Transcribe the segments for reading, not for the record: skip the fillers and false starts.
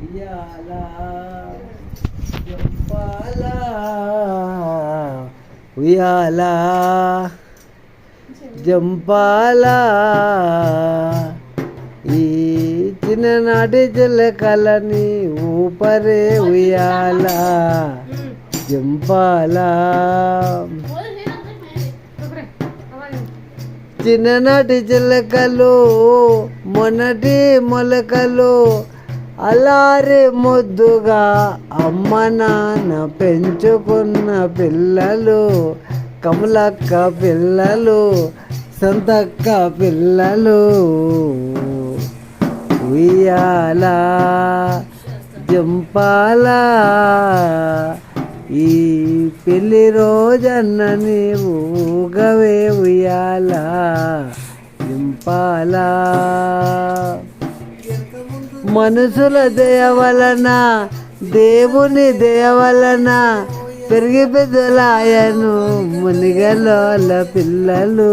ఉయ్యాల జంపాల ఉయ్యాల జంపాల ఈ చిన్ననాటి చిలకలని ఊపరే ఉయ్యాల జంపాల చిన్ననాటి చిలకలు మొన్నటి మొలకలు అలారే ముద్దుగా అమ్మ నాన్న పెంచుకున్న పిల్లలు కమలక్క పిల్లలు సంతక్క పిల్లలు ఉయ్యాల జంపాల ఈ పెళ్లి రోజన్న నీవు ఊగవే ఉయ్యాల జంపాల మనుషుల దయ వలన దేవుని దయ వలన పెరిగి పెద్దలాయను మునిగలోల పిల్లలు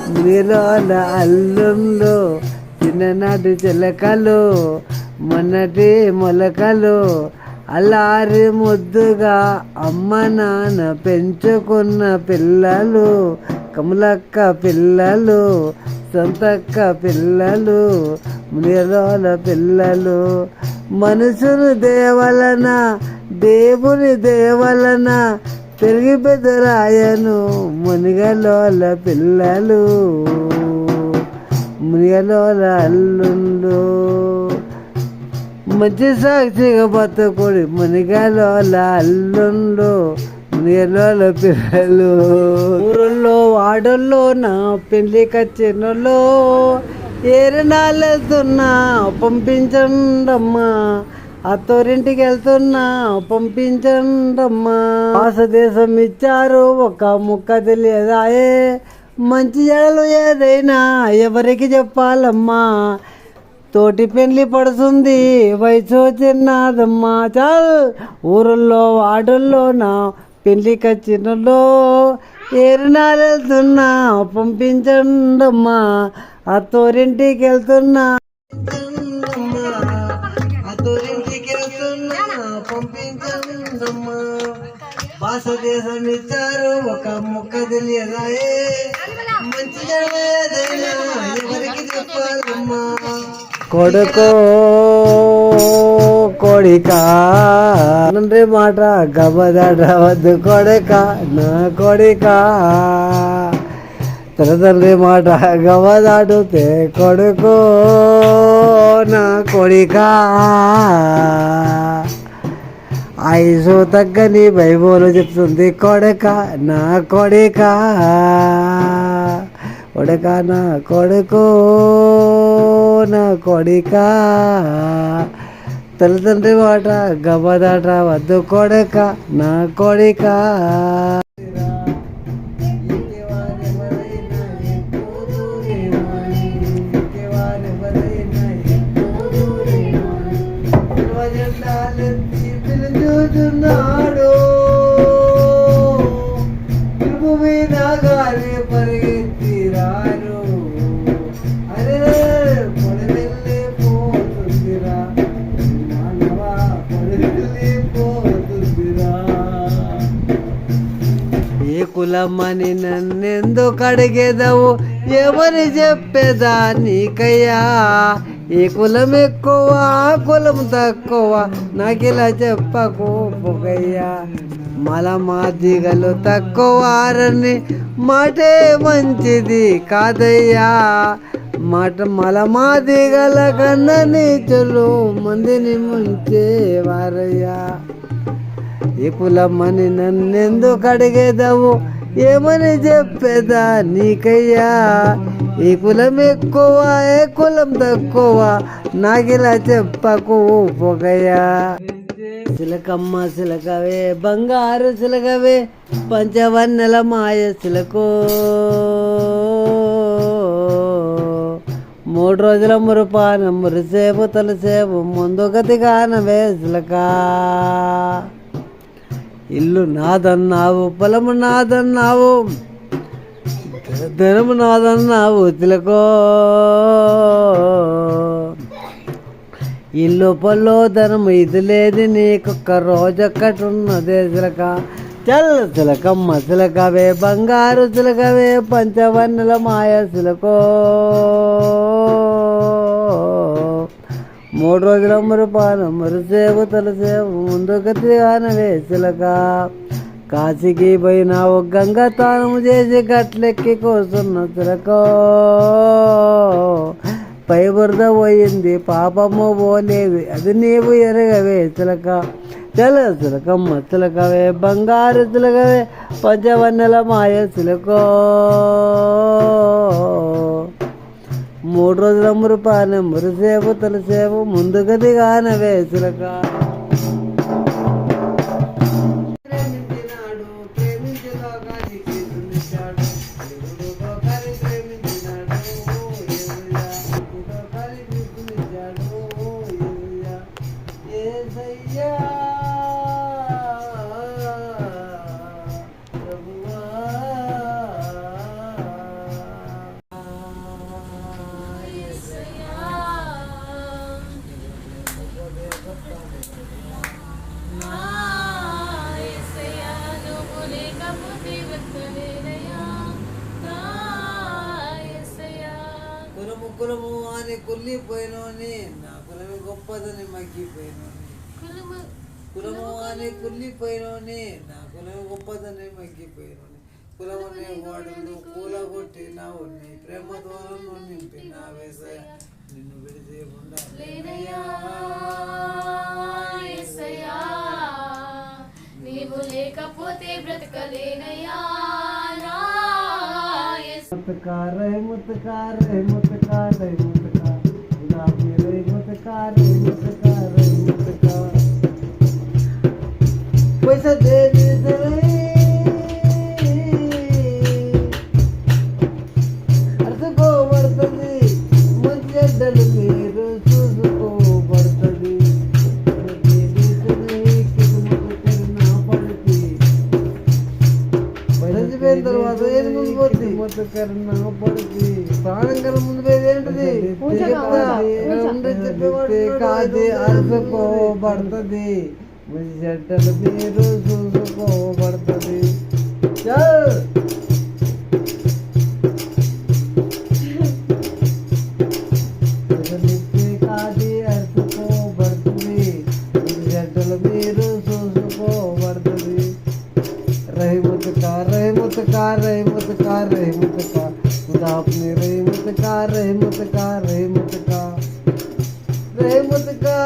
మునిగలోల అల్లుండు చిన్ననాటి చిలకలు మొన్నటి మొలకలు అలారి ముద్దుగా అమ్మ నాన్న పెంచుకున్న పిల్లలు కమలక్క పిల్లలు సొంతక్క పిల్లలు మునిగలోల పిల్లలు మనుషుని దేవలన దేవుని దేవలన పెరిగి పెద్దరాయను మునిగలోల పిల్లలు మునిగలోల అల్లుండు మంచి సాక్షిగా బతుకుడి మునిగలోల అల్లుండు మునిగలోల పిల్లలు ఊరుల్లో వాడల్లో నా పెళ్లి కచ్చినలో ఏరనాలెళ్తున్నా పంపించండమ్మా అత్తోరింటికి వెళ్తున్నా పంపించండమ్మా దేశం ఇచ్చారు ఒక ముక్క తెలియదాయే మంచి జడలు ఏదైనా ఎవరికి చెప్పాలమ్మా తోటి పెళ్లి పడుతుంది వయసు చిన్నదమ్మా చాల్ ఊరుల్లో వాడల్లో నా పెళ్లి కచ్చినలో ఏరినాలెళ్తున్నా పంపించండమ్మా అత్తోరింటికి వెళ్తున్నా అత్తోరింటికి వెళ్తున్నా పంపించండమ్మా భాషదేశం ఇచ్చారు ఒక ముక్క తెలియదాయే మంచి ఏదైనా ఎవరికి చెప్పాలమ్మా కొడుకో కొడిక తండ్రి మాట గబదవద్దు కొడుక నా కొడిక తండ్రి మాట గబదాడితే కొడుకో నా కొడిక ఐసు తగ్గని బైబోలు చెప్తుంది కొడక నా కొడిక కొడక నా కొడుకో నా కొడిక తల్లిదండ్రి మాట గబదాట వద్దు కొడక నా కొడిక చూస్తున్నాడు పిలుపు మీద గాలి పరిగెత్తిరారు అరే పొడివెళ్ళిపోతుందిరా మానవా పొడివెళ్ళిపోతుందిరా ఏ కులమని నన్నెందుకు అడిగేదవు ఎవరి చెప్పేదా నీకయ్యా ఈ కులం ఎక్కువ కులం తక్కువ నాకిలా చెప్పకు పొగయ్యా మలమాదిగలు తక్కువారని మాటే మంచిది కాదయ్యా మాట మలమాదిగల కన్నా నీచులు మందిని ముంచేవారయ్యా ఈ కులమని నన్నెందుకు అడిగేదవు ఏమని చెప్పేదా నీకయ్యా ఈ కులం ఎక్కువ ఏ కులం తక్కువ నాకిలా చెప్పకు పొగయ్యా చిలకమ్మ చిలకవే బంగారు చిలకవే పంచవన్నెల మాయ చిలకో 3 రోజుల మురుపాన మురిసేపు తలసేపు ముందు గతిగానవే చిలక ఇల్లు నాదన్నావు పొలము నాదన్నావు ధనము నాదన్నావు చిలకో ఇల్లు పల్లో ధనం ఇది లేదు నీకొక్క రోజొక్కటున్నదే చిలక చల్ చిలకమ్మ చిలకవే బంగారు చిలకవే పంచవన్నెల మాయ చిలకో 3 రోజుల మురుపానం మరుసేవు తలసేవు ముందుకు తిరగానవే చిలక కాశీకి పోయినావు గంగ తానము చేసి గట్లెక్కి కోసున్న చిలకో పై బురద పోయింది పాపమ్మ పోలేవి అది నీవు ఎరగవే చిలక చల చిలకమ్మ చిలకవే బంగారు చిలకవే పంచవన్నెల మాయ చిలకో 3 రోజుల మురుపానం మురుసేవు తలసేవు ముందుకు దిగానవే చిలక కులము అని కుళ్ళిపోయినోని నా కులమే గొప్పదని మగ్గిపోయినోని కులము అని కుళ్ళిపోయినోని నా కులమే గొప్పదని మగ్గిపోయినోని కులమనే వాడును కూలగొట్టి నా ఉన్ని ప్రేమతో నింపి నా వేసయ నిన్ను విడిచి ఉండలేనయ్యా నీవు లేకపోతే బ్రతకలేనయ్యా मुतकारे मुतकारे मुतकारे मुतकारे गुलाबी रे मुतकारे मुतकारे मुतकारे पैसा दे दे अर्थ को वर्तनी मुझे डल मेरो सुसको वर्तनी తర్వాత ఏది ముందు పోతుంది ప్రాణం కన్నా ముందు పోయేది ఏంటిది కాదు అరుసుకోబడుతుంది చెట్టలు మీరు చూసుకోబడుతుంది కాదు అరుసుకోబడుతుంది చెట్టలు మీరు చూసుకోబడుతుంది रहमत का रहमत का रहमत का खुदा अपने रहमत का रहमत का रहमत का रहमत का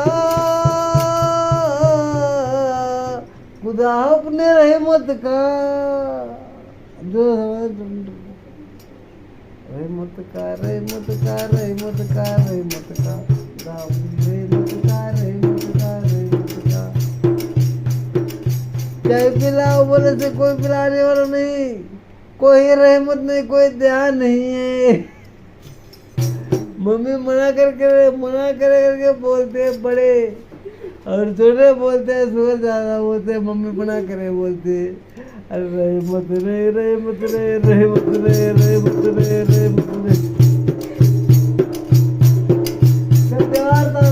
खुदा अपने रहमत का जो रहमत का रहमत का रहमत का रहमत का खुदा अपने रहमत का रहमत का रहमत का चाय पिलाओ बोले से कोई पिलाने वाला नहीं, कोई रहमत नहीं, कोई ध्यान नहीं है। मम्मी मना करके बोलते हैं बड़े और छोटे बोलते हैं सुगर ज़्यादा बोलते हैं मम्मी मना करे बोलते अरे रहमत रे रहमत रे रहमत रे रहमत रे रहमत रे त्योहार था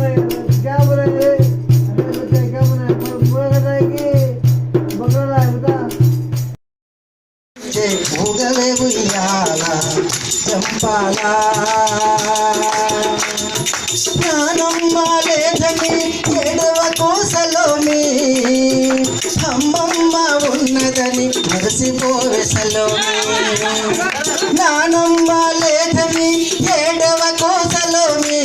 क्या बोलेंगे क्या बनाए बुरा बताएंगे భోగవే ఉయ్యాల చంపాల జ్ఞానమ్మ లేదని ఎడవ కోసలోని అమ్మమ్మ ఉన్నదని మరసిపోవెసలోని జ్ఞానమ్మ లేదని ఎడవ కోసలోని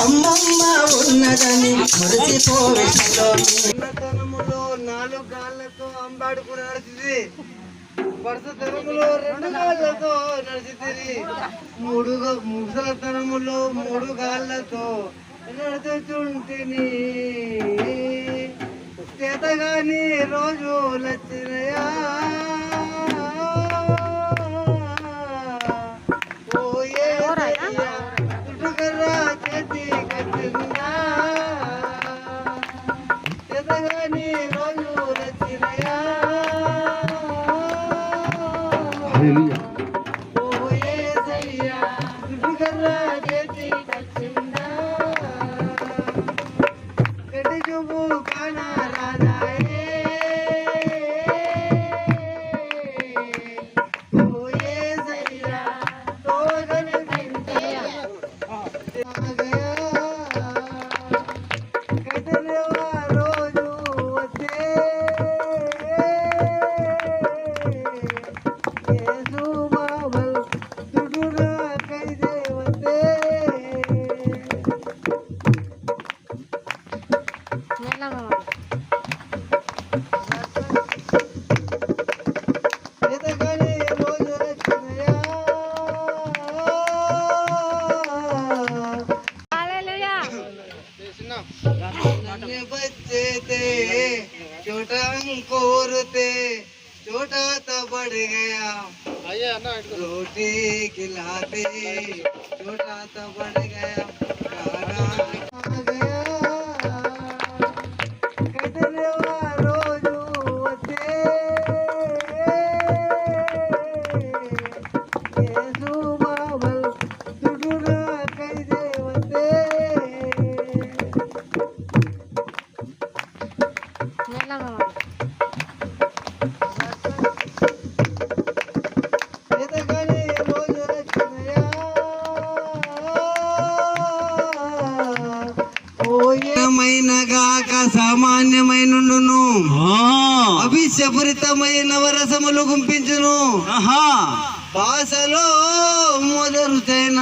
అమ్మమ్మ ఉన్నదని మరసిపోవెసలోని నాలుగు గాళ్ళతో అంబాడు కూడా నడిచింది వర్షతనములో 2 గాళ్ళతో నడిచింది ముసలతనములో 3 గాళ్ళతో నడుచుచుంటిని చేతగాని రోజు లచ్చినయా చుట్టుకర్రా చేతి కట్టిందా చేతగాని రోజు లచ్చినయా काना राजा तो ये सैया तो गन घंटे आ गया कदरवा रोजू वते येसु मावल तुडुरा कैदे वते ఎదగని రోజు రచనయా नन्हे बच्चे थे छोटा अंकुर थे छोटा तो बढ़ गया रोटी खिलाते छोटा तो बढ़ गया खाना खा गया कदरवा रोजू वते येसु मावल तुडुरा कैदे वते ఎదగని రోజు రచనయా ఓయమైనగాక సామాన్యమైనుండును అభిషపరితమైన వరసములు గుంపించును భాషలో మొదరుచైన